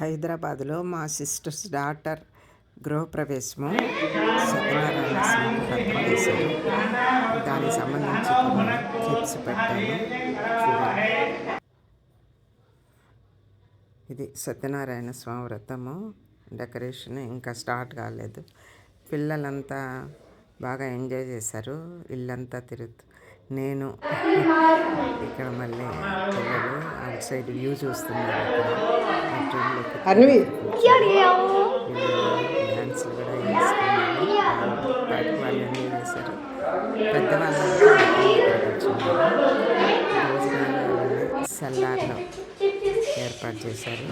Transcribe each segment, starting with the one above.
హైదరాబాద్లో మా sisters daughter గృహప్రవేశము Satyanarayana స్వామి వ్రతం చేశారు. దానికి సంబంధించి కొన్ని క్లిప్స్ పెట్టాను చూడండి. ఇది సత్యనారాయణ స్వామి వ్రతము డెకరేషన్ ఇంకా స్టార్ట్ కాలేదు. పిల్లలంతా బాగా ఎంజాయ్ చేశారు. ఇల్లంతా తిరుగుతూ నేను ఇక్కడ మళ్ళీ పిల్లలు అవుట్ సైడ్ వ్యూ చూస్తున్నారు. డ్యాన్సులు కూడా వేసుకున్నారు. పాటి వాళ్ళు ఎంజాయ్ చేశారు. పెద్దవాళ్ళంతా కూర్చున్నారు. భోజనాలు సల్లార్లో ఏర్పాటు చేశారు.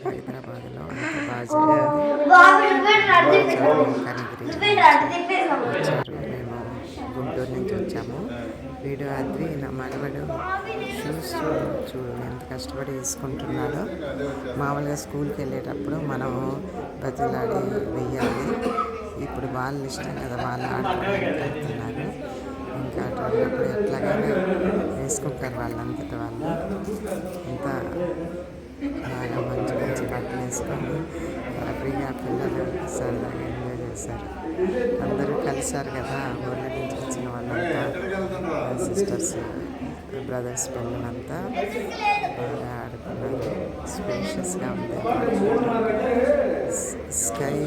హైదరాబాద్లో అంత బాగా వచ్చారు. మేము గుంటూరు నుంచి వచ్చాము. వీడు అద్వి నా మనవడు షూస్ చూడు ఎంత కష్టపడి వేసుకుంటున్నాడో. మామూలుగా స్కూల్కి వెళ్ళేటప్పుడు మనము బతులాడి వెయ్యాలి. ఇప్పుడు వాళ్ళు ఇష్టం కదా, వాళ్ళు ఆడుకోవడానికి వెళ్తున్నారు. ఇంకా అటు ఉన్నప్పుడు ఎట్లాగైనా వేసుకుంటారు వాళ్ళంతటి వాళ్ళు. అంతా బాగా మంచి మంచి బట్టలు వేసుకొని హ్యాపీగా పిల్లలు సరదాగా ఎంజాయ్ చేశారు. అందరూ కలిశారు కదా, ఊళ్ళ నుంచి వచ్చిన వాళ్ళంతా సిస్టర్స్ బ్రదర్స్ పిల్లలంతా బాగా ఆడుకున్నారు. స్పేషియస్గా ఉంది. స్కై